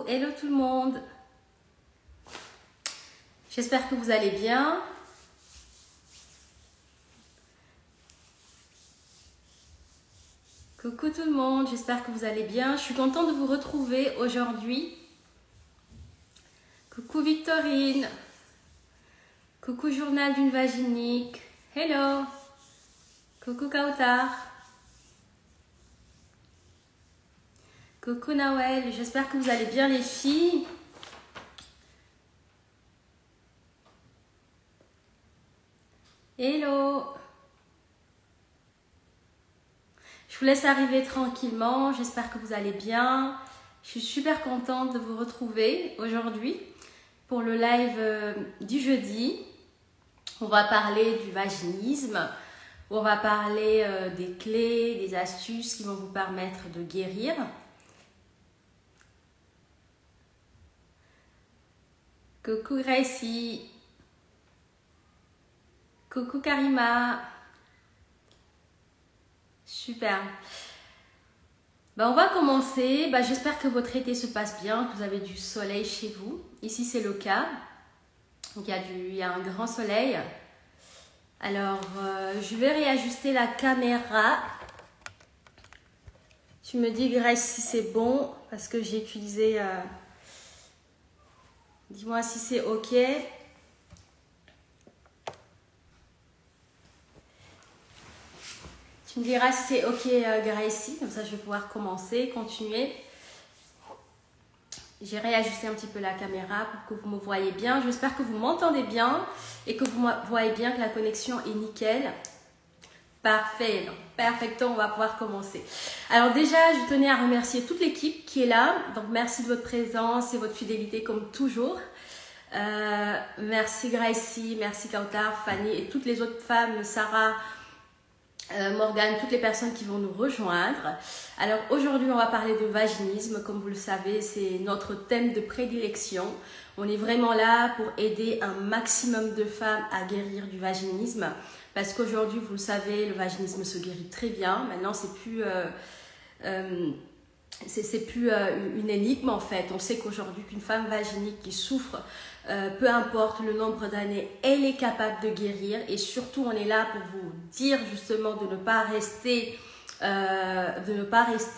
hello tout le monde. J'espère que vous allez bien. Coucou tout le monde, j'espère que vous allez bien. Je suis contente de vous retrouver aujourd'hui. Coucou Victorine. Coucou Journal d'une Vaginique. Hello. Coucou Kautar. Coucou Nawel, j'espère que vous allez bien les filles. Hello. Je vous laisse arriver tranquillement, j'espère que vous allez bien. Je suis super contente de vous retrouver aujourd'hui pour le live du jeudi. On va parler du vaginisme, on va parler des clés, des astuces qui vont vous permettre de guérir. Coucou Gracie. Coucou Karima. Super. On va commencer. J'espère que votre été se passe bien, que vous avez du soleil chez vous. Ici, c'est le cas. Donc, il y a un grand soleil. Alors, je vais réajuster la caméra. Tu me dis, Grace, si c'est bon, parce que j'ai utilisé... Dis-moi si c'est OK. Tu me diras si c'est OK, Gracie. Comme ça, je vais pouvoir commencer, continuer. J'ai réajusté un petit peu la caméra pour que vous me voyez bien. J'espère que vous m'entendez bien et que vous voyez bien que la connexion est nickel. Parfait. Perfecto, on va pouvoir commencer. Alors déjà, je tenais à remercier toute l'équipe qui est là. Donc, merci de votre présence et votre fidélité comme toujours. Merci Gracie, merci Kautar, Fanny et toutes les autres femmes, Sarah, Morgane, toutes les personnes qui vont nous rejoindre. Alors aujourd'hui on va parler de vaginisme. Comme vous le savez, c'est notre thème de prédilection. On est vraiment là pour aider un maximum de femmes à guérir du vaginisme, parce qu'aujourd'hui, vous le savez, le vaginisme se guérit très bien. Maintenant, c'est plus une énigme en fait. On sait qu'aujourd'hui qu'une femme vaginique qui souffre, peu importe le nombre d'années, elle est capable de guérir. Et surtout, on est là pour vous dire justement de ne pas rester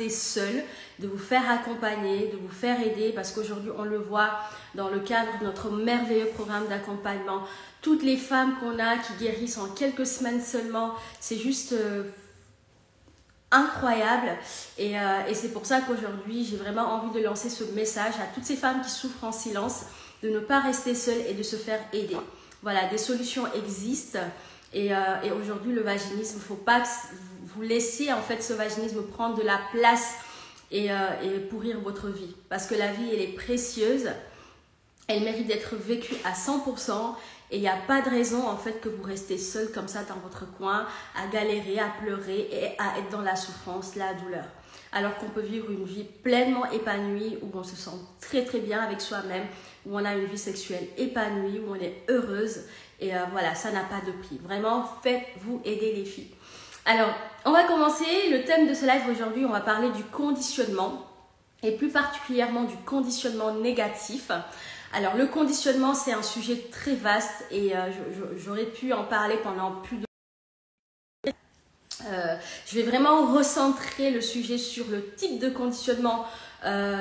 seul, de vous faire accompagner, de vous faire aider, parce qu'aujourd'hui, on le voit dans le cadre de notre merveilleux programme d'accompagnement. Toutes les femmes qu'on a qui guérissent en quelques semaines seulement, c'est juste... incroyable et c'est pour ça qu'aujourd'hui j'ai vraiment envie de lancer ce message à toutes ces femmes qui souffrent en silence, de ne pas rester seules et de se faire aider. Voilà, des solutions existent et aujourd'hui le vaginisme, il ne faut pas que vous laissiez en fait ce vaginisme prendre de la place et pourrir votre vie, parce que la vie elle est précieuse, elle mérite d'être vécue à 100%. Et il n'y a pas de raison en fait que vous restez seul comme ça dans votre coin, à galérer, à pleurer et à être dans la souffrance, la douleur. Alors qu'on peut vivre une vie pleinement épanouie, où on se sent très très bien avec soi-même, où on a une vie sexuelle épanouie, où on est heureuse. Et voilà, ça n'a pas de prix. Vraiment, faites-vous aider les filles. Alors, on va commencer. Le thème de ce live aujourd'hui, on va parler du conditionnement. Et plus particulièrement du conditionnement négatif. Alors, le conditionnement, c'est un sujet très vaste et j'aurais pu en parler pendant plus de... je vais vraiment recentrer le sujet sur le type de conditionnement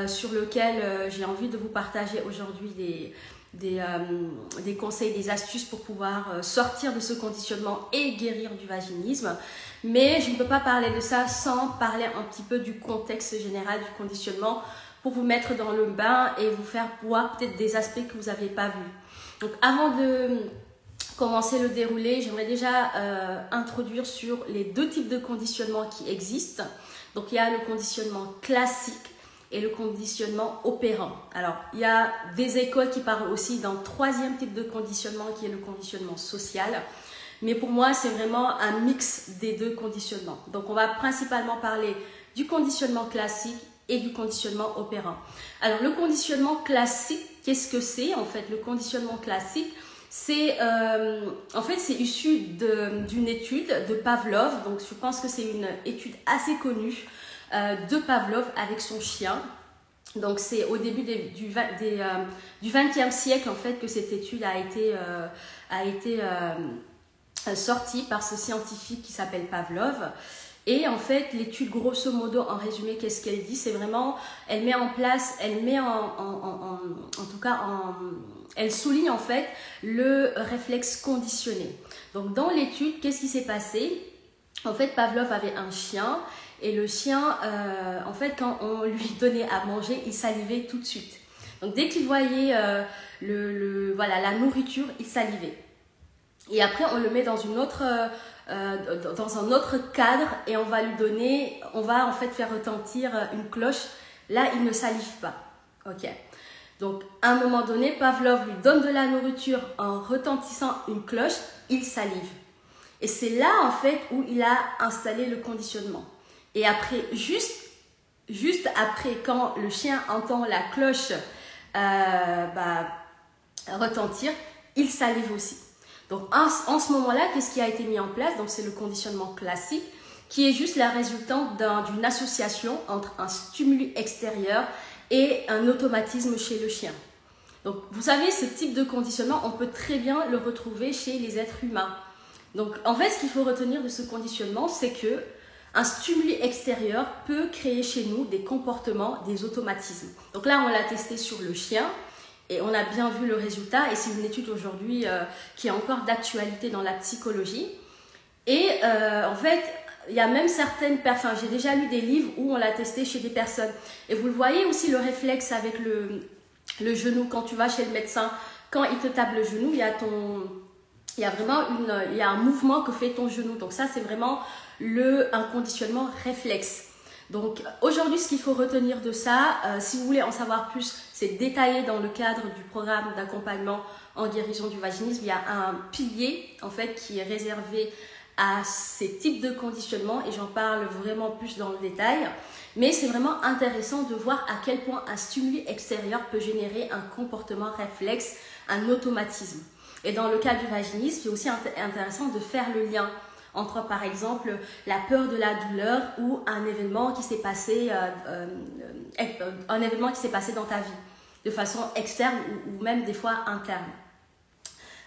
sur lequel j'ai envie de vous partager aujourd'hui des conseils, des astuces pour pouvoir sortir de ce conditionnement et guérir du vaginisme. Mais je ne peux pas parler de ça sans parler un petit peu du contexte général du conditionnement, pour vous mettre dans le bain et vous faire voir peut-être des aspects que vous n'avez pas vus. Donc avant de commencer le déroulé, j'aimerais déjà introduire sur les deux types de conditionnement qui existent. Donc il y a le conditionnement classique et le conditionnement opérant. Alors il y a des écoles qui parlent aussi d'un troisième type de conditionnement qui est le conditionnement social. Mais pour moi, c'est vraiment un mix des deux conditionnements. Donc on va principalement parler du conditionnement classique et du conditionnement opérant. Alors le conditionnement classique, qu'est-ce que c'est en fait? Le conditionnement classique, c'est c'est issu d'une étude de Pavlov. Donc je pense que c'est une étude assez connue de Pavlov avec son chien. Donc c'est au début du XXe siècle en fait que cette étude a été sortie par ce scientifique qui s'appelle Pavlov. Et en fait, l'étude, grosso modo, en résumé, qu'est-ce qu'elle dit? C'est vraiment, elle met en place, elle souligne en fait le réflexe conditionné. Donc dans l'étude, qu'est-ce qui s'est passé? En fait, Pavlov avait un chien et le chien, en fait, quand on lui donnait à manger, il salivait tout de suite. Donc dès qu'il voyait voilà, la nourriture, il salivait. Et après, on le met dans dans un autre cadre et on va en fait faire retentir une cloche. Là, il ne salive pas. Ok. Donc, à un moment donné, Pavlov lui donne de la nourriture en retentissant une cloche, il salive. Et c'est là, en fait, où il a installé le conditionnement. Et après, juste après, quand le chien entend la cloche retentir, il salive aussi. Donc, en ce moment-là, qu'est-ce qui a été mis en place? Donc, c'est le conditionnement classique, qui est juste la résultante d'une association entre un stimuli extérieur et un automatisme chez le chien. Donc, vous savez, ce type de conditionnement, on peut très bien le retrouver chez les êtres humains. Donc, en fait, ce qu'il faut retenir de ce conditionnement, c'est que un stimuli extérieur peut créer chez nous des comportements, des automatismes. Donc là, on l'a testé sur le chien et on a bien vu le résultat. Et c'est une étude aujourd'hui qui est encore d'actualité dans la psychologie. Et en fait, il y a même certaines personnes, j'ai déjà lu des livres où on l'a testé chez des personnes. Et vous le voyez aussi, le réflexe avec le genou, quand tu vas chez le médecin, quand il te tape le genou, il y a vraiment un mouvement que fait ton genou. Donc ça, c'est vraiment un conditionnement réflexe. Donc aujourd'hui, ce qu'il faut retenir de ça, si vous voulez en savoir plus, c'est détaillé dans le cadre du programme d'accompagnement en guérison du vaginisme. Il y a un pilier en fait qui est réservé à ces types de conditionnement et j'en parle vraiment plus dans le détail. Mais c'est vraiment intéressant de voir à quel point un stimuli extérieur peut générer un comportement réflexe, un automatisme. Et dans le cas du vaginisme, c'est aussi intéressant de faire le lien entre, par exemple, la peur de la douleur ou un événement qui s'est passé dans ta vie, de façon externe ou même des fois interne.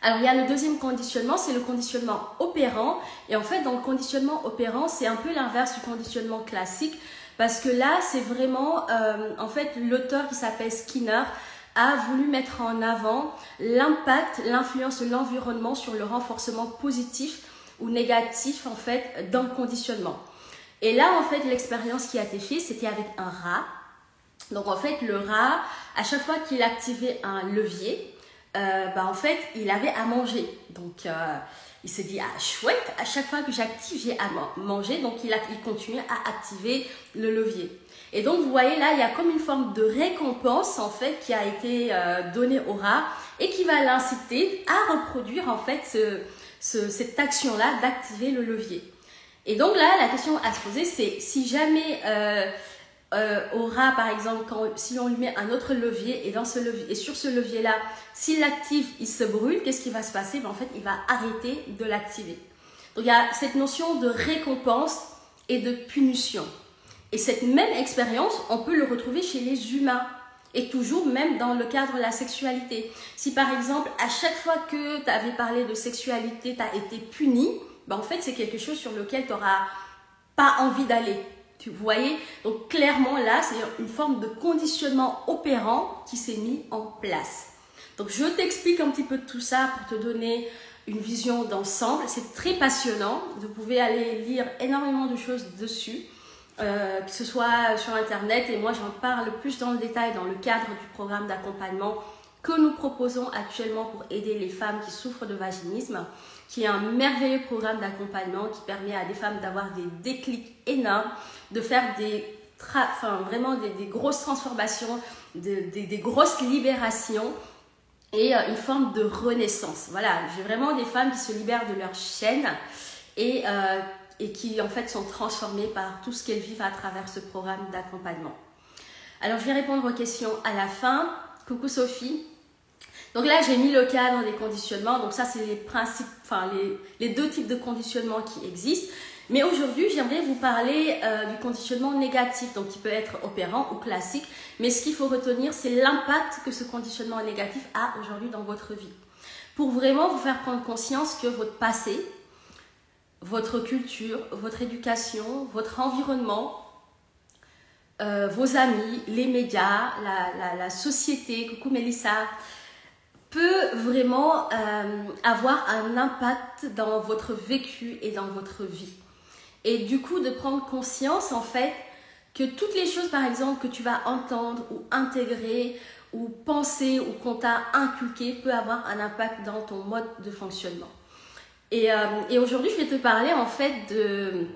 Alors, il y a le deuxième conditionnement, c'est le conditionnement opérant. Et en fait, dans le conditionnement opérant, c'est un peu l'inverse du conditionnement classique parce que là, c'est vraiment, en fait, l'auteur qui s'appelle Skinner a voulu mettre en avant l'impact, l'influence de l'environnement sur le renforcement positif ou négatif, en fait, d'un conditionnement. Et là, en fait, l'expérience qui a été faite, c'était avec un rat. Donc, en fait, le rat, à chaque fois qu'il activait un levier, en fait, il avait à manger. Donc, il s'est dit, ah, chouette, à chaque fois que j'active, j'ai à manger. Donc, il continue à activer le levier. Et donc, vous voyez là, il y a comme une forme de récompense, en fait, qui a été donnée au rat et qui va l'inciter à reproduire, en fait, cette action-là d'activer le levier. Et donc là, la question à se poser, c'est si jamais au rat, par exemple, si on lui met un autre levier et sur ce levier-là, s'il l'active, il se brûle, qu'est-ce qui va se passer? En fait, il va arrêter de l'activer. Donc, il y a cette notion de récompense et de punition. Et cette même expérience, on peut le retrouver chez les humains. Et toujours même dans le cadre de la sexualité. Si par exemple, à chaque fois que tu avais parlé de sexualité, tu as été puni, en fait, c'est quelque chose sur lequel tu n'auras pas envie d'aller. Tu voyez? Donc clairement, là, c'est une forme de conditionnement opérant qui s'est mis en place. Donc je t'explique un petit peu de tout ça pour te donner une vision d'ensemble. C'est très passionnant. Vous pouvez aller lire énormément de choses dessus. Que ce soit sur internet et moi j'en parle plus dans le détail dans le cadre du programme d'accompagnement que nous proposons actuellement pour aider les femmes qui souffrent de vaginisme, qui est un merveilleux programme d'accompagnement qui permet à des femmes d'avoir des déclics énormes, de faire vraiment des grosses transformations, des grosses libérations et une forme de renaissance. Voilà, j'ai vraiment des femmes qui se libèrent de leur chaîne et qui en fait sont transformées par tout ce qu'elles vivent à travers ce programme d'accompagnement. Alors je vais répondre aux questions à la fin. Coucou Sophie. Donc là j'ai mis le cadre des conditionnements, donc ça c'est les principes, les deux types de conditionnements qui existent. Mais aujourd'hui, j'aimerais vous parler du conditionnement négatif, donc qui peut être opérant ou classique. Mais ce qu'il faut retenir, c'est l'impact que ce conditionnement négatif a aujourd'hui dans votre vie. Pour vraiment vous faire prendre conscience que votre passé, votre culture, votre éducation, votre environnement, vos amis, les médias, la société, coucou Mélissa, peut vraiment avoir un impact dans votre vécu et dans votre vie. Et du coup, de prendre conscience en fait que toutes les choses par exemple que tu vas entendre ou intégrer ou penser ou qu'on t'a inculqué peut avoir un impact dans ton mode de fonctionnement. Et aujourd'hui, je vais te parler en fait de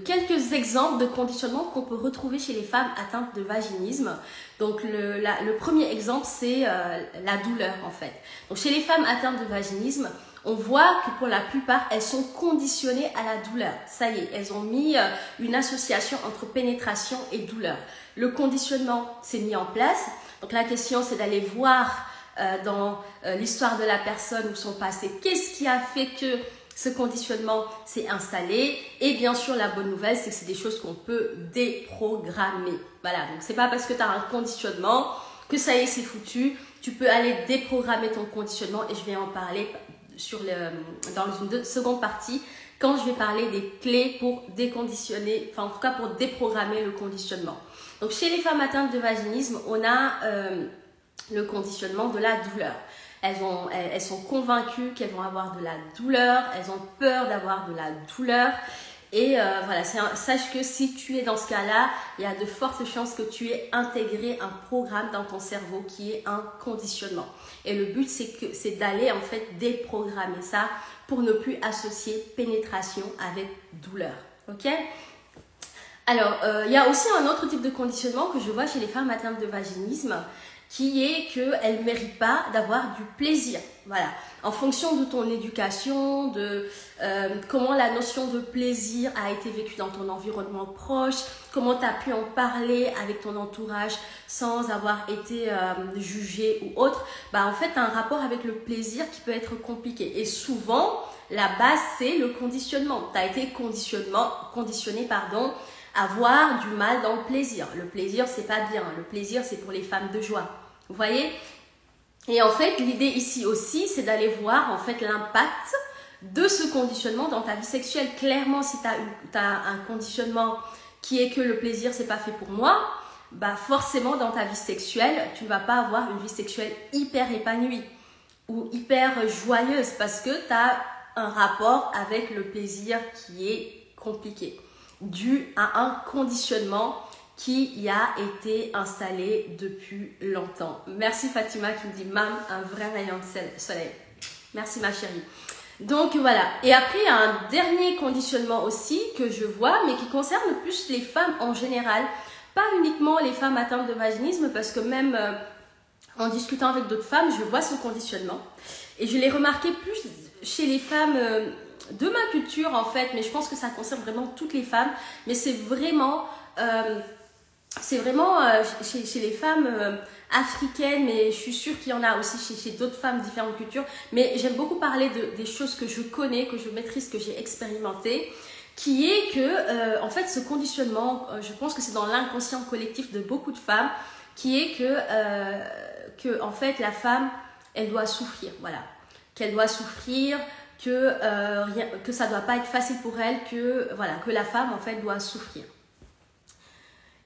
quelques exemples de conditionnement qu'on peut retrouver chez les femmes atteintes de vaginisme. Donc le premier exemple, c'est la douleur en fait. Donc chez les femmes atteintes de vaginisme, on voit que pour la plupart, elles sont conditionnées à la douleur. Ça y est, elles ont mis une association entre pénétration et douleur. Le conditionnement s'est mis en place. Donc la question, c'est d'aller voir dans l'histoire de la personne ou son passé, qu'est-ce qui a fait que ce conditionnement s'est installé. Et bien sûr, la bonne nouvelle, c'est que c'est des choses qu'on peut déprogrammer. Voilà, donc c'est pas parce que tu as un conditionnement que ça y est, c'est foutu. Tu peux aller déprogrammer ton conditionnement et je vais en parler dans une seconde partie quand je vais parler des clés pour déconditionner, enfin en tout cas pour déprogrammer le conditionnement. Donc chez les femmes atteintes de vaginisme, on a le conditionnement de la douleur. Elles sont convaincues qu'elles vont avoir de la douleur, elles ont peur d'avoir de la douleur. Et voilà, sache que si tu es dans ce cas-là, il y a de fortes chances que tu aies intégré un programme dans ton cerveau qui est un conditionnement. Et le but, c'est d'aller en fait déprogrammer ça pour ne plus associer pénétration avec douleur. Ok ? Alors, il y a aussi un autre type de conditionnement que je vois chez les femmes atteintes de vaginisme, qui est qu'elles ne méritent pas d'avoir du plaisir. Voilà. En fonction de ton éducation, de comment la notion de plaisir a été vécue dans ton environnement proche, comment tu as pu en parler avec ton entourage sans avoir été jugé ou autre, bah en fait, tu as un rapport avec le plaisir qui peut être compliqué. Et souvent, la base, c'est le conditionnement. Tu as été conditionné, à avoir du mal dans le plaisir. Le plaisir, c'est pas bien. Le plaisir, c'est pour les femmes de joie. Vous voyez ? Et en fait, l'idée ici aussi, c'est d'aller voir en fait l'impact de ce conditionnement dans ta vie sexuelle. Clairement, si tu as un conditionnement qui est que le plaisir, c'est pas fait pour moi, bah forcément, dans ta vie sexuelle, tu ne vas pas avoir une vie sexuelle hyper épanouie ou hyper joyeuse parce que tu as un rapport avec le plaisir qui est compliqué, dû à un conditionnement qui y a été installé depuis longtemps. Merci Fatima qui me dit « Mam, un vrai rayon de soleil ». Merci ma chérie. Donc voilà. Et après, il y a un dernier conditionnement aussi que je vois, mais qui concerne plus les femmes en général. Pas uniquement les femmes atteintes de vaginisme, parce que même en discutant avec d'autres femmes, je vois ce conditionnement. Et je l'ai remarqué plus chez les femmes de ma culture en fait, mais je pense que ça concerne vraiment toutes les femmes. Mais c'est vraiment chez les femmes africaines, mais je suis sûre qu'il y en a aussi chez d'autres femmes de différentes cultures. Mais j'aime beaucoup parler des choses que je connais, que je maîtrise, que j'ai expérimenté, qui est que en fait ce conditionnement, je pense que c'est dans l'inconscient collectif de beaucoup de femmes, qui est que en fait la femme, elle doit souffrir, voilà, qu'elle doit souffrir, que ça doit pas être facile pour elle, que la femme en fait doit souffrir.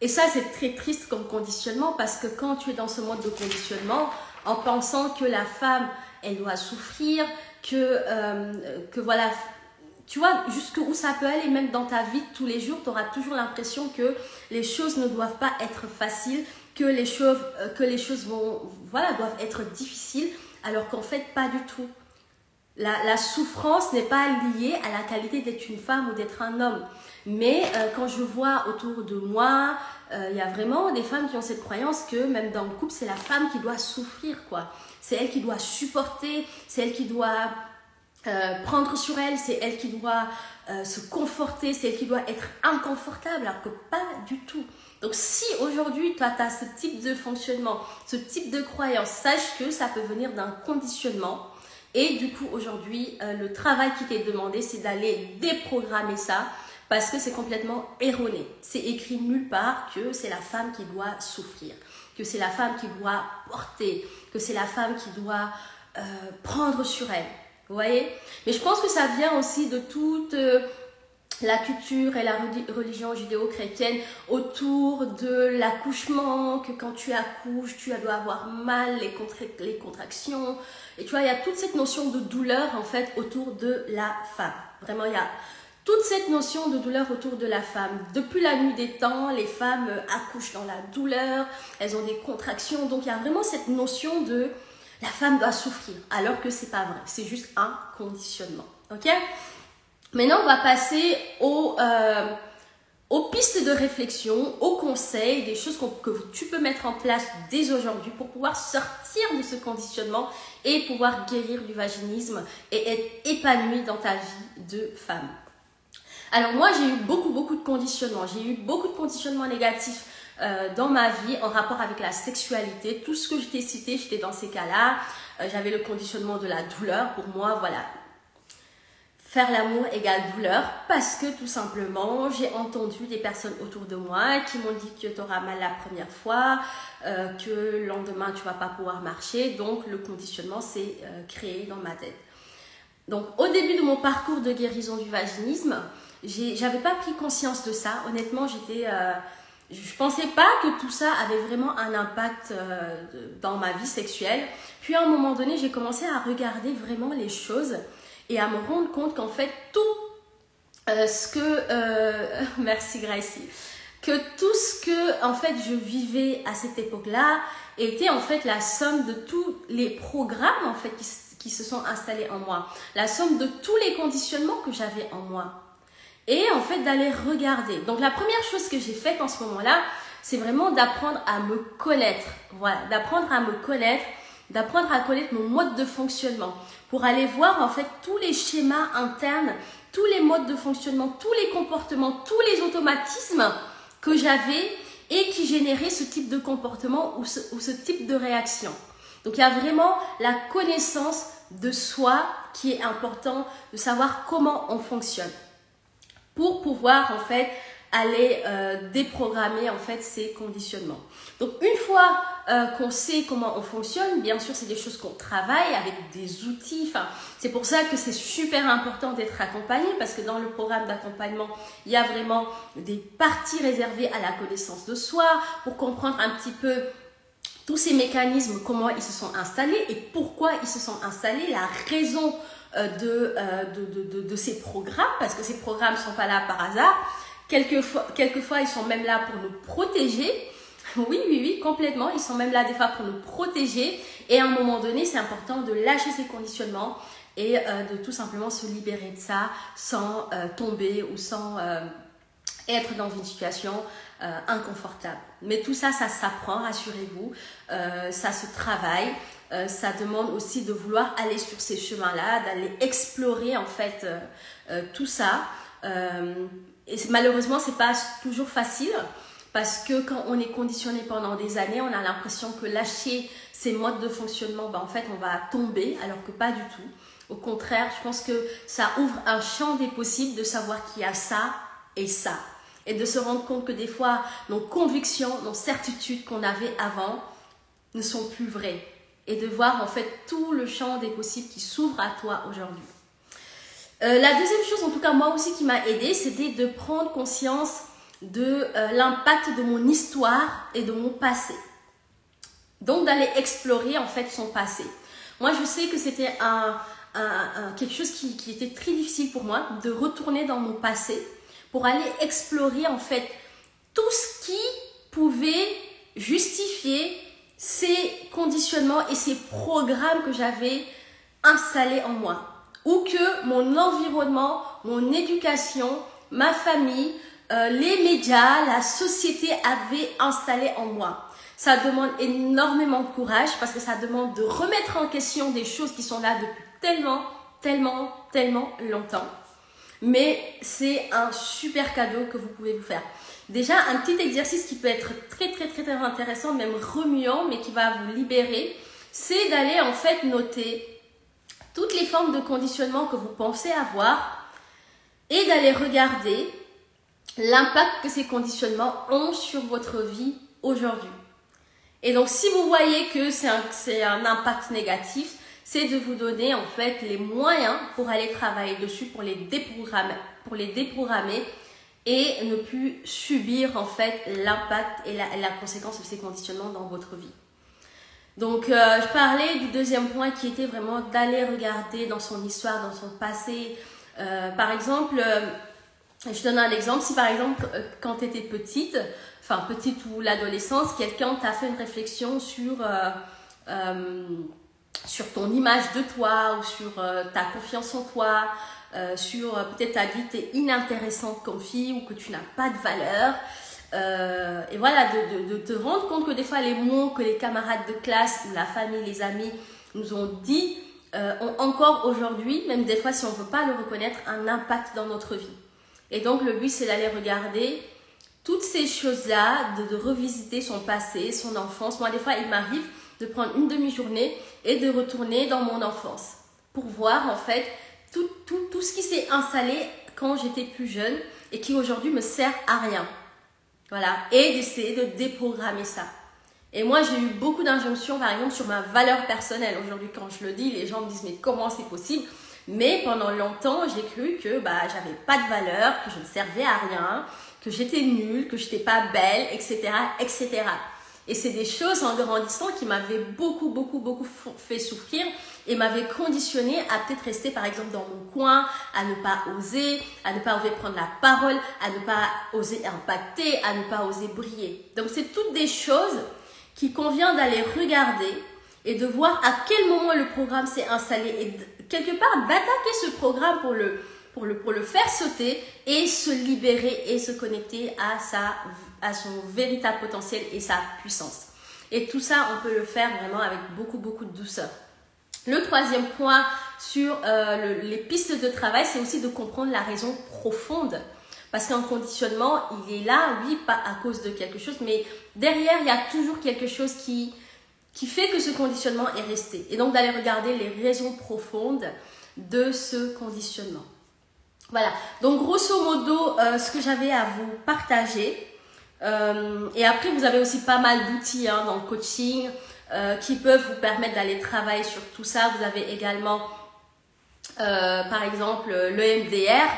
Et ça, c'est très triste comme conditionnement parce que quand tu es dans ce mode de conditionnement, en pensant que la femme, elle doit souffrir, que voilà, tu vois, jusqu'où ça peut aller, même dans ta vie de tous les jours, tu auras toujours l'impression que les choses ne doivent pas être faciles, que les choses doivent être difficiles, alors qu'en fait, pas du tout. La souffrance n'est pas liée à la qualité d'être une femme ou d'être un homme. Mais quand je vois autour de moi, il y a vraiment des femmes qui ont cette croyance que même dans le couple, c'est la femme qui doit souffrir, quoi. C'est elle qui doit supporter, c'est elle qui doit prendre sur elle, c'est elle qui doit se conforter, c'est elle qui doit être inconfortable, alors que pas du tout. Donc si aujourd'hui, toi, tu as ce type de fonctionnement, ce type de croyance, sache que ça peut venir d'un conditionnement Et du coup, aujourd'hui, le travail qui t'est demandé, c'est d'aller déprogrammer ça parce que c'est complètement erroné. C'est écrit nulle part que c'est la femme qui doit souffrir, que c'est la femme qui doit porter, que c'est la femme qui doit prendre sur elle. Vous voyez? Mais je pense que ça vient aussi de toute la culture et la religion judéo-chrétienne autour de l'accouchement, que quand tu accouches, tu dois avoir mal, les contractions. Et tu vois, il y a toute cette notion de douleur en fait autour de la femme. Vraiment, il y a toute cette notion de douleur autour de la femme. Depuis la nuit des temps, les femmes accouchent dans la douleur, elles ont des contractions. Donc, il y a vraiment cette notion de la femme doit souffrir, alors que c'est pas vrai. C'est juste un conditionnement. Ok? Maintenant, on va passer aux pistes de réflexion, aux conseils, des choses que tu peux mettre en place dès aujourd'hui pour pouvoir sortir de ce conditionnement et pouvoir guérir du vaginisme et être épanouie dans ta vie de femme. Alors moi, j'ai eu beaucoup de conditionnements. J'ai eu beaucoup de conditionnements négatifs dans ma vie en rapport avec la sexualité. Tout ce que je t'ai cité, j'étais dans ces cas-là. J'avais le conditionnement de la douleur. Pour moi, voilà. Faire l'amour égale douleur parce que tout simplement, j'ai entendu des personnes autour de moi qui m'ont dit que tu auras mal la première fois, que le lendemain, tu ne vas pas pouvoir marcher. Donc, le conditionnement s'est créé dans ma tête. Donc, au début de mon parcours de guérison du vaginisme, j'avais pas pris conscience de ça. Honnêtement, je pensais pas que tout ça avait vraiment un impact dans ma vie sexuelle. Puis, à un moment donné, j'ai commencé à regarder vraiment les choses et à me rendre compte qu'en fait, tout ce que... merci Gracie. Que tout ce que en fait, je vivais à cette époque-là était en fait la somme de tous les programmes en fait, qui se sont installés en moi. La somme de tous les conditionnements que j'avais en moi. Et en fait, d'aller regarder. Donc, la première chose que j'ai faite en ce moment-là, c'est vraiment d'apprendre à me connaître. Voilà, d'apprendre à me connaître, d'apprendre à connaître mon mode de fonctionnement. Pour aller voir en fait tous les schémas internes, tous les modes de fonctionnement, tous les comportements, tous les automatismes que j'avais et qui généraient ce type de comportement ou ce type de réaction. Donc, il y a vraiment la connaissance de soi qui est important, de savoir comment on fonctionne pour pouvoir en fait aller déprogrammer en fait ces conditionnements. Donc, une fois qu'on sait comment on fonctionne, bien sûr, c'est des choses qu'on travaille avec des outils. Enfin, c'est pour ça que c'est super important d'être accompagné parce que dans le programme d'accompagnement, il y a vraiment des parties réservées à la connaissance de soi pour comprendre un petit peu tous ces mécanismes, comment ils se sont installés et pourquoi ils se sont installés, la raison de ces programmes, parce que ces programmes ne sont pas là par hasard. Quelquefois, ils sont même là pour nous protéger. Oui, complètement. Ils sont même là des fois pour nous protéger. Et à un moment donné, c'est important de lâcher ces conditionnements et de tout simplement se libérer de ça sans tomber ou sans être dans une situation inconfortable. Mais tout ça, ça s'apprend, rassurez-vous. Ça se travaille. Ça demande aussi de vouloir aller sur ces chemins-là, d'aller explorer en fait tout ça. Et malheureusement, c'est pas toujours facile parce que quand on est conditionné pendant des années, on a l'impression que lâcher ces modes de fonctionnement, en fait, on va tomber, alors que pas du tout. Au contraire, je pense que ça ouvre un champ des possibles de savoir qu'il y a ça et ça. Et de se rendre compte que des fois, nos convictions, nos certitudes qu'on avait avant ne sont plus vraies. Et de voir en fait tout le champ des possibles qui s'ouvre à toi aujourd'hui. La deuxième chose, en tout cas moi aussi qui m'a aidée, c'était de prendre conscience de l'impact de mon histoire et de mon passé. Donc d'aller explorer en fait son passé. Moi je sais que c'était quelque chose qui était très difficile pour moi, de retourner dans mon passé pour aller explorer en fait tout ce qui pouvait justifier ces conditionnements et ces programmes que j'avais installés en moi. Ou que mon environnement, mon éducation, ma famille, les médias, la société avaient installé en moi. Ça demande énormément de courage parce que ça demande de remettre en question des choses qui sont là depuis tellement longtemps. Mais c'est un super cadeau que vous pouvez vous faire. Déjà, un petit exercice qui peut être très intéressant, même remuant, mais qui va vous libérer, c'est d'aller en fait noter toutes les formes de conditionnement que vous pensez avoir et d'aller regarder l'impact que ces conditionnements ont sur votre vie aujourd'hui. Et donc, si vous voyez que c'est un impact négatif, c'est de vous donner en fait les moyens pour aller travailler dessus, pour les déprogrammer et ne plus subir en fait l'impact et la conséquence de ces conditionnements dans votre vie. Donc, je parlais du deuxième point qui était vraiment d'aller regarder dans son histoire, dans son passé. Par exemple, je donne un exemple. Si par exemple, quand tu étais petite ou l'adolescence, quelqu'un t'a fait une réflexion sur ton image de toi ou sur ta confiance en toi, peut-être t'as dit que tu es inintéressante comme fille ou que tu n'as pas de valeur. Et voilà, de te rendre compte que des fois les mots que les camarades de classe ou la famille, les amis nous ont dit ont encore aujourd'hui, même des fois si on ne veut pas le reconnaître, un impact dans notre vie. Et donc le but c'est d'aller regarder toutes ces choses-là, de revisiter son passé, son enfance. Moi des fois il m'arrive de prendre une demi-journée et de retourner dans mon enfance pour voir en fait tout ce qui s'est installé quand j'étais plus jeune et qui aujourd'hui me sert à rien. Voilà, et d'essayer de déprogrammer ça. Et moi, j'ai eu beaucoup d'injonctions, par exemple, sur ma valeur personnelle. Aujourd'hui, quand je le dis, les gens me disent « mais comment c'est possible ?» Mais pendant longtemps, j'ai cru que j'avais pas de valeur, que je ne servais à rien, que j'étais nulle, que je n'étais pas belle, etc., etc. Et c'est des choses en grandissant qui m'avaient beaucoup fait souffrir et m'avaient conditionné à peut-être rester par exemple dans mon coin, à ne pas oser prendre la parole, à ne pas oser impacter, à ne pas oser briller. Donc c'est toutes des choses qu'il convient d'aller regarder et de voir à quel moment le programme s'est installé et quelque part d'attaquer ce programme pour le faire sauter et se libérer et se connecter à son véritable potentiel et sa puissance. Et tout ça, on peut le faire vraiment avec beaucoup de douceur. Le troisième point sur les pistes de travail, c'est aussi de comprendre la raison profonde. Parce qu'un conditionnement, il est là, oui, pas à cause de quelque chose, mais derrière, il y a toujours quelque chose qui fait que ce conditionnement est resté. Et donc, d'aller regarder les raisons profondes de ce conditionnement. Voilà, donc grosso modo, ce que j'avais à vous partager. Et après, vous avez aussi pas mal d'outils dans le coaching qui peuvent vous permettre d'aller travailler sur tout ça. Vous avez également, par exemple, l'EMDR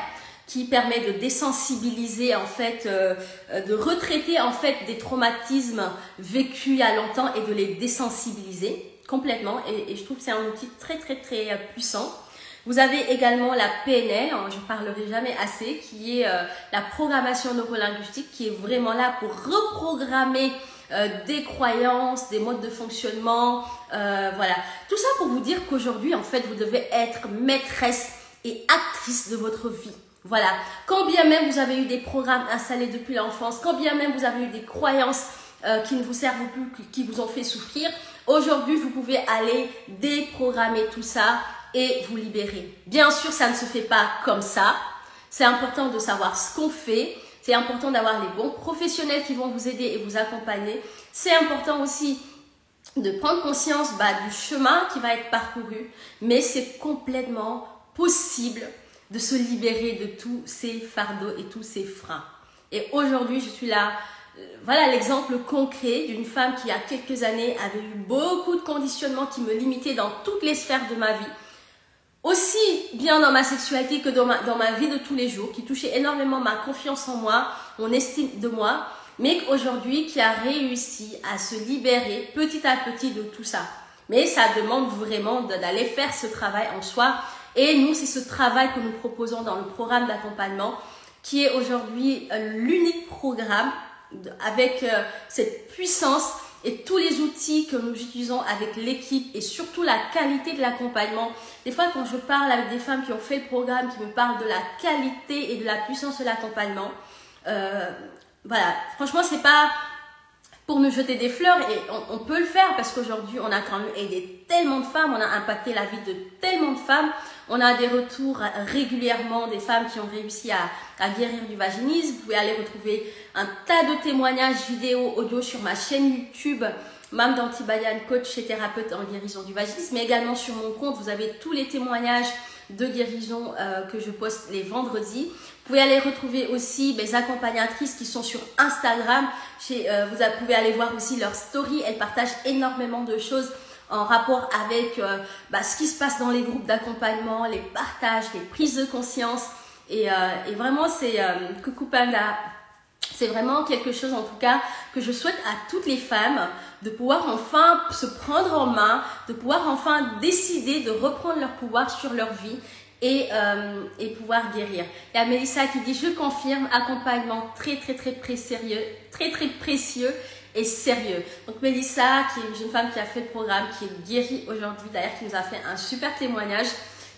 qui permet de désensibiliser, en fait, de retraiter en fait des traumatismes vécus il y a longtemps et de les désensibiliser complètement. Et je trouve que c'est un outil très puissant. Vous avez également la PNL, je ne parlerai jamais assez, qui est la programmation neurolinguistique, qui est vraiment là pour reprogrammer des croyances, des modes de fonctionnement, voilà. Tout ça pour vous dire qu'aujourd'hui, en fait, vous devez être maîtresse et actrice de votre vie. Voilà. Quand bien même vous avez eu des programmes installés depuis l'enfance, quand bien même vous avez eu des croyances qui ne vous servent plus, qui vous ont fait souffrir, aujourd'hui, vous pouvez aller déprogrammer tout ça et vous libérer. Bien sûr, ça ne se fait pas comme ça. C'est important de savoir ce qu'on fait. C'est important d'avoir les bons professionnels qui vont vous aider et vous accompagner. C'est important aussi de prendre conscience du chemin qui va être parcouru. Mais c'est complètement possible de se libérer de tous ces fardeaux et tous ces freins. Et aujourd'hui, je suis là. Voilà l'exemple concret d'une femme qui, il y a quelques années, avait eu beaucoup de conditionnements qui me limitaient dans toutes les sphères de ma vie. Aussi bien dans ma sexualité que dans ma vie de tous les jours, qui touchait énormément ma confiance en moi, mon estime de moi, mais aujourd'hui qui a réussi à se libérer petit à petit de tout ça. Mais ça demande vraiment d'aller faire ce travail en soi. Et nous, c'est ce travail que nous proposons dans le programme d'accompagnement, qui est aujourd'hui l'unique programme avec cette puissance et tous les outils que nous utilisons avec l'équipe et surtout la qualité de l'accompagnement. Des fois, quand je parle avec des femmes qui ont fait le programme, qui me parlent de la qualité et de la puissance de l'accompagnement, voilà, franchement, c'est pas pour nous jeter des fleurs, et on peut le faire parce qu'aujourd'hui on a quand même aidé tellement de femmes, on a impacté la vie de tellement de femmes, on a des retours régulièrement des femmes qui ont réussi à guérir du vaginisme. Vous pouvez aller retrouver un tas de témoignages vidéo, audio sur ma chaîne YouTube Mame Dantibayan, coach et thérapeute en guérison du vaginisme, mais également sur mon compte vous avez tous les témoignages de guérison que je poste les vendredis. Vous pouvez aller retrouver aussi mes accompagnatrices qui sont sur Instagram. Vous pouvez aller voir aussi leurs stories. Elles partagent énormément de choses en rapport avec ce qui se passe dans les groupes d'accompagnement, les partages, les prises de conscience. Et vraiment, c'est coucou Panda. C'est vraiment quelque chose en tout cas que je souhaite à toutes les femmes de pouvoir enfin se prendre en main, de pouvoir enfin décider de reprendre leur pouvoir sur leur vie et pouvoir guérir. Il y a Mélissa qui dit « Je confirme, accompagnement très précieux et sérieux ». Donc Mélissa, qui est une jeune femme qui a fait le programme, qui est guérie aujourd'hui d'ailleurs, qui nous a fait un super témoignage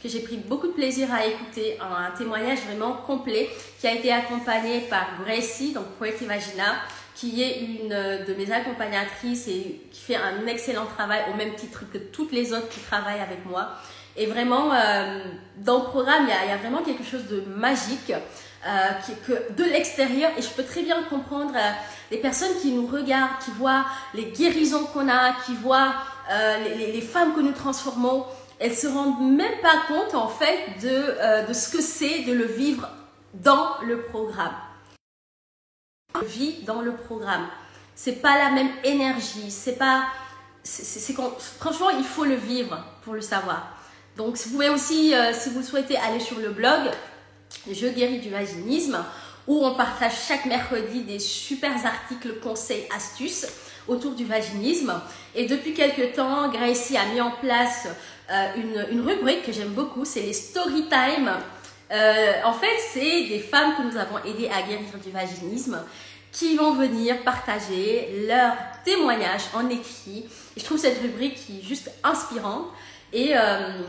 que j'ai pris beaucoup de plaisir à écouter, un témoignage vraiment complet qui a été accompagné par Gracie, donc Poetic Vagina, qui est une de mes accompagnatrices et qui fait un excellent travail au même titre que toutes les autres qui travaillent avec moi. Et vraiment, dans le programme, il y a vraiment quelque chose de magique que de l'extérieur, et je peux très bien comprendre les personnes qui nous regardent, qui voient les guérisons qu'on a, qui voient les femmes que nous transformons. Elles se rendent même pas compte en fait de ce que c'est de le vivre dans le programme. On vit dans le programme. C'est pas la même énergie. Franchement, il faut le vivre pour le savoir. Donc, vous pouvez aussi, si vous le souhaitez, aller sur le blog Je guéris du vaginisme, où on partage chaque mercredi des super articles, conseils, astuces autour du vaginisme. Et depuis quelques temps, Gracie a mis en place une rubrique que j'aime beaucoup, c'est les story time. En fait, c'est des femmes que nous avons aidées à guérir du vaginisme qui vont venir partager leurs témoignages en écrit. Et je trouve cette rubrique qui est juste inspirante. Et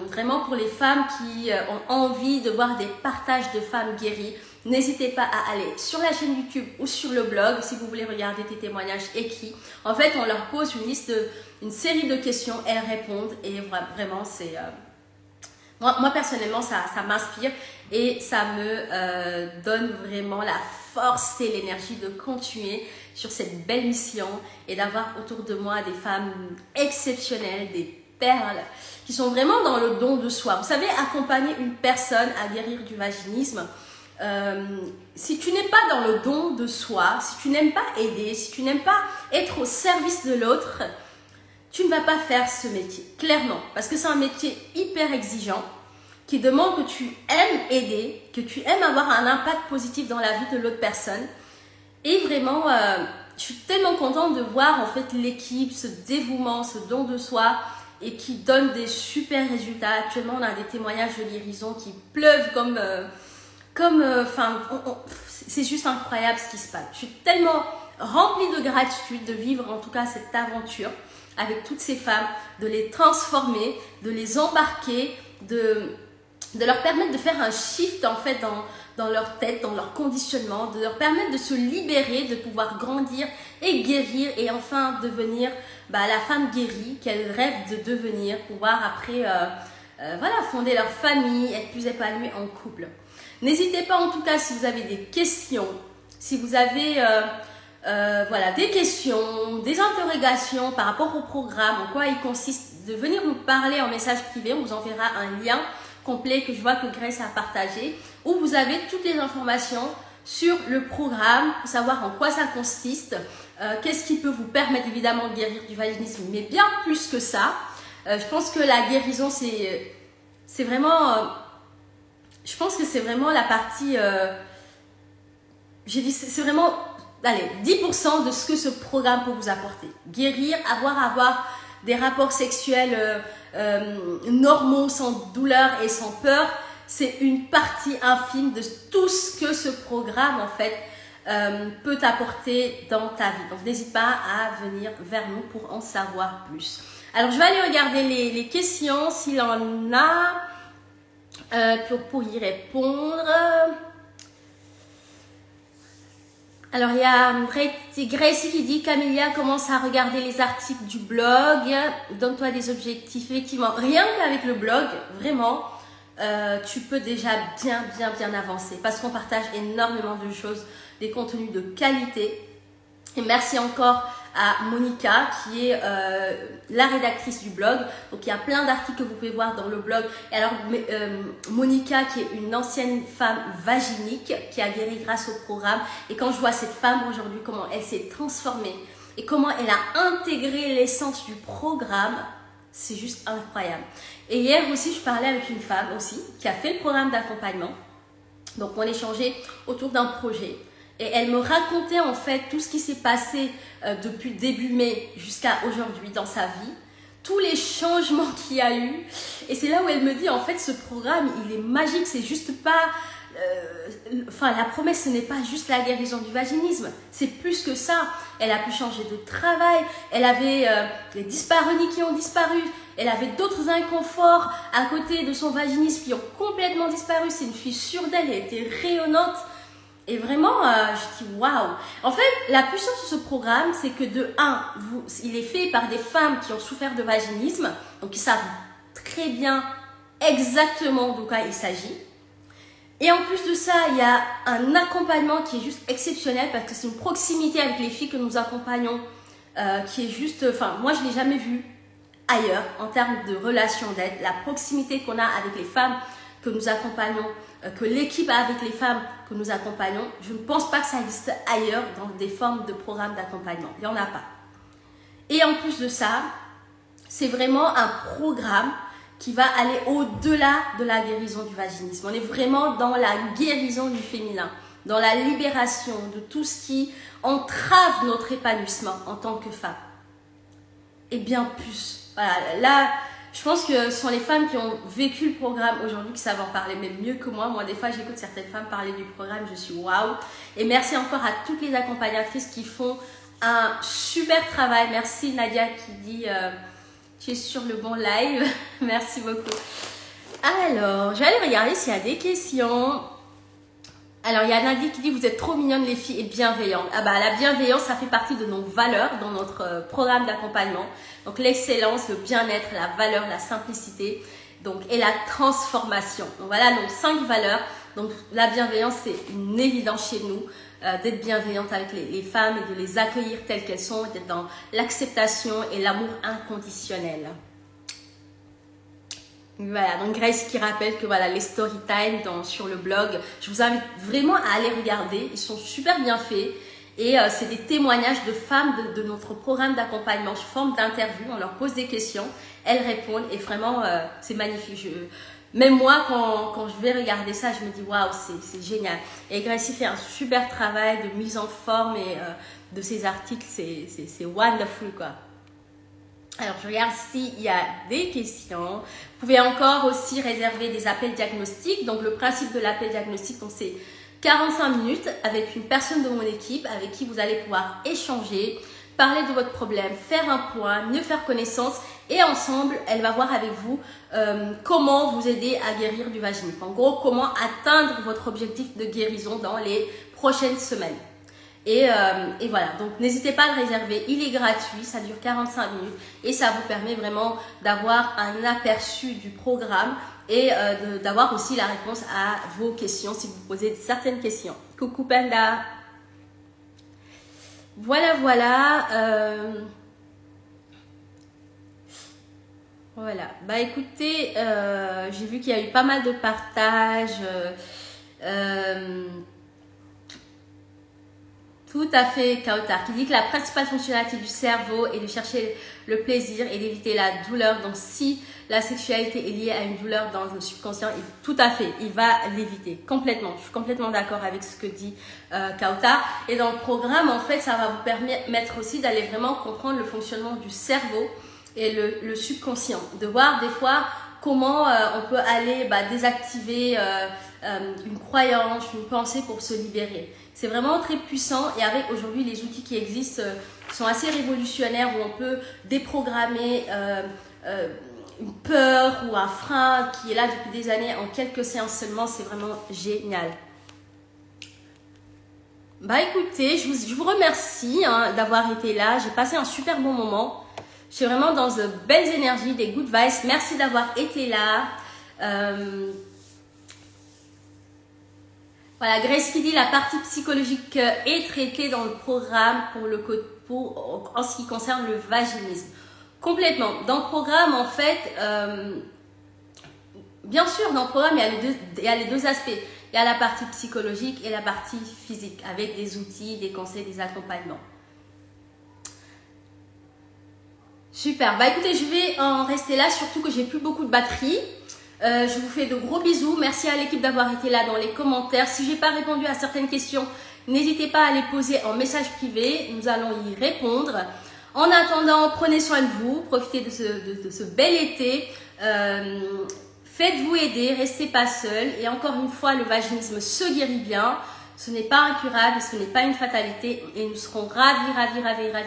vraiment pour les femmes qui ont envie de voir des partages de femmes guéries, n'hésitez pas à aller sur la chaîne YouTube ou sur le blog si vous voulez regarder des témoignages écrits. En fait, on leur pose une série de questions, elles répondent et vraiment c'est... Moi personnellement, ça m'inspire et ça me donne vraiment la force et l'énergie de continuer sur cette belle mission et d'avoir autour de moi des femmes exceptionnelles, des perles qui sont vraiment dans le don de soi. Vous savez, accompagner une personne à guérir du vaginisme, si tu n'es pas dans le don de soi, si tu n'aimes pas aider, si tu n'aimes pas être au service de l'autre, tu ne vas pas faire ce métier, clairement, parce que c'est un métier hyper exigeant qui demande que tu aimes aider, que tu aimes avoir un impact positif dans la vie de l'autre personne. Et vraiment, je suis tellement contente de voir en fait l'équipe, ce dévouement, ce don de soi et qui donne des super résultats. Actuellement, on a des témoignages de guérison qui pleuvent c'est juste incroyable ce qui se passe. Je suis tellement remplie de gratitude de vivre en tout cas cette aventure avec toutes ces femmes, de les transformer, de les embarquer, de leur permettre de faire un shift en fait dans leur tête, dans leur conditionnement, de leur permettre de se libérer, de pouvoir grandir et guérir et enfin devenir la femme guérie qu'elles rêvent de devenir, pouvoir après fonder leur famille, être plus épanouie en couple. N'hésitez pas en tout cas si vous avez des questions, si vous avez des questions, des interrogations par rapport au programme, en quoi il consiste, de venir nous parler en message privé. On vous enverra un lien complet que je vois que Grace a partagé, où vous avez toutes les informations sur le programme, pour savoir en quoi ça consiste, qu'est-ce qui peut vous permettre évidemment de guérir du vaginisme, mais bien plus que ça. Je pense que la guérison, c'est vraiment... je pense que c'est vraiment la partie... j'ai dit, c'est vraiment... Allez, 10% de ce que ce programme peut vous apporter. Guérir, avoir des rapports sexuels normaux, sans douleur et sans peur, c'est une partie infime de tout ce que ce programme en fait peut t'apporter dans ta vie. Donc n'hésite pas à venir vers nous pour en savoir plus. Alors je vais aller regarder les questions s'il en a pour y répondre. Alors, il y a Gracie qui dit, Camélia commence à regarder les articles du blog, donne-toi des objectifs. Effectivement, rien qu'avec le blog, vraiment, tu peux déjà bien avancer parce qu'on partage énormément de choses, des contenus de qualité. Et merci encore à Monica qui est la rédactrice du blog. Donc il y a plein d'articles que vous pouvez voir dans le blog. Et alors Monica qui est une ancienne femme vaginique qui a guéri grâce au programme. Et quand je vois cette femme aujourd'hui, comment elle s'est transformée et comment elle a intégré l'essence du programme, c'est juste incroyable. Et hier aussi, je parlais avec une femme aussi qui a fait le programme d'accompagnement. Donc on échangeait autour d'un projet. Et elle me racontait en fait tout ce qui s'est passé depuis début mai jusqu'à aujourd'hui dans sa vie, tous les changements qu'il y a eu. Et c'est là où elle me dit en fait ce programme il est magique, c'est juste pas... Enfin la promesse ce n'est pas juste la guérison du vaginisme, c'est plus que ça. Elle a pu changer de travail, elle avait les dyspareunies qui ont disparu, elle avait d'autres inconforts à côté de son vaginisme qui ont complètement disparu. C'est une fille sûre d'elle, elle était rayonnante. Et vraiment, je dis waouh! En fait, la puissance de ce programme, c'est que de un, il est fait par des femmes qui ont souffert de vaginisme, donc ils savent très bien exactement de quoi il s'agit. Et en plus de ça, il y a un accompagnement qui est juste exceptionnel parce que c'est une proximité avec les filles que nous accompagnons qui est juste, enfin, moi je ne l'ai jamais vu ailleurs en termes de relation d'aide. La proximité qu'on a avec les femmes que nous accompagnons, que l'équipe a avec les femmes que nous accompagnons, je ne pense pas que ça existe ailleurs dans des formes de programmes d'accompagnement. Il n'y en a pas. Et en plus de ça, c'est vraiment un programme qui va aller au-delà de la guérison du vaginisme. On est vraiment dans la guérison du féminin, dans la libération de tout ce qui entrave notre épanouissement en tant que femme. Et bien plus. Voilà, là... Je pense que ce sont les femmes qui ont vécu le programme aujourd'hui qui savent en parler même mieux que moi. Moi, des fois, j'écoute certaines femmes parler du programme, je suis waouh. Et merci encore à toutes les accompagnatrices qui font un super travail. Merci Nadia qui dit tu es sur le bon live. Merci beaucoup. Alors, je vais aller regarder s'il y a des questions. Alors, il y a Nadia qui dit vous êtes trop mignonnes les filles et bienveillantes. Ah bah, la bienveillance, ça fait partie de nos valeurs dans notre programme d'accompagnement. Donc, l'excellence, le bien-être, la valeur, la simplicité donc, et la transformation. Donc, voilà nos 5 valeurs. Donc, la bienveillance, c'est une évidence chez nous d'être bienveillante avec les femmes et de les accueillir telles qu'elles sont, d'être dans l'acceptation et l'amour inconditionnel. Voilà, donc Grace qui rappelle que voilà, les story time sur le blog, je vous invite vraiment à aller regarder, ils sont super bien faits et c'est des témoignages de femmes de notre programme d'accompagnement sous forme d'interview, on leur pose des questions, elles répondent et vraiment c'est magnifique. Même moi quand je vais regarder ça, je me dis waouh, c'est génial. Et Gracie fait un super travail de mise en forme et de ses articles, c'est wonderful quoi. Alors, je regarde s'il y a des questions. Vous pouvez encore aussi réserver des appels diagnostiques. Donc, le principe de l'appel diagnostic, c'est 45 minutes avec une personne de mon équipe avec qui vous allez pouvoir échanger, parler de votre problème, faire un point, mieux faire connaissance et ensemble, elle va voir avec vous comment vous aider à guérir du vaginisme. En gros, comment atteindre votre objectif de guérison dans les prochaines semaines. Et voilà, donc n'hésitez pas à le réserver, il est gratuit, ça dure 45 minutes et ça vous permet vraiment d'avoir un aperçu du programme et d'avoir aussi la réponse à vos questions si vous posez certaines questions. Coucou Panda. Voilà, voilà, bah écoutez, j'ai vu qu'il y a eu pas mal de partages. Tout à fait, Kautar, qui dit que la principale fonctionnalité du cerveau est de chercher le plaisir et d'éviter la douleur. Donc, si la sexualité est liée à une douleur dans le subconscient, tout à fait, il va l'éviter complètement. Je suis complètement d'accord avec ce que dit Kautar. Et dans le programme, en fait, ça va vous permettre aussi d'aller vraiment comprendre le fonctionnement du cerveau et le subconscient. De voir des fois comment on peut aller désactiver une croyance, une pensée pour se libérer. C'est vraiment très puissant et avec aujourd'hui les outils qui existent sont assez révolutionnaires où on peut déprogrammer une peur ou un frein qui est là depuis des années en quelques séances seulement. C'est vraiment génial. Bah écoutez, je vous remercie hein, d'avoir été là. J'ai passé un super bon moment. Je suis vraiment dans de belles énergies, des good vibes. Merci d'avoir été là. Voilà, Grace qui dit la partie psychologique est traitée dans le programme en ce qui concerne le vaginisme. Complètement. Dans le programme, en fait, bien sûr, dans le programme, il y a les deux aspects. Il y a la partie psychologique et la partie physique, avec des outils, des conseils, des accompagnements. Super. Bah écoutez, je vais en rester là, surtout que j'ai plus beaucoup de batterie. Je vous fais de gros bisous. Merci à l'équipe d'avoir été là dans les commentaires. Si je n'ai pas répondu à certaines questions, n'hésitez pas à les poser en message privé. Nous allons y répondre. En attendant, prenez soin de vous. Profitez de ce bel été. Faites-vous aider. Restez pas seul. Et encore une fois, le vaginisme se guérit bien. Ce n'est pas incurable. Ce n'est pas une fatalité. Et nous serons ravis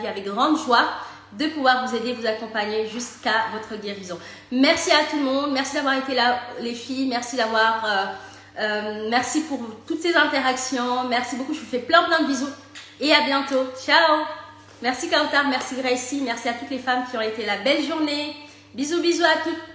avec grande joie de pouvoir vous aider, vous accompagner jusqu'à votre guérison. Merci à tout le monde, merci d'avoir été là les filles, merci pour toutes ces interactions, merci beaucoup, je vous fais plein de bisous et à bientôt, ciao. Merci Kautar, merci Gracie, merci à toutes les femmes qui ont été là, belle journée, bisous à toutes.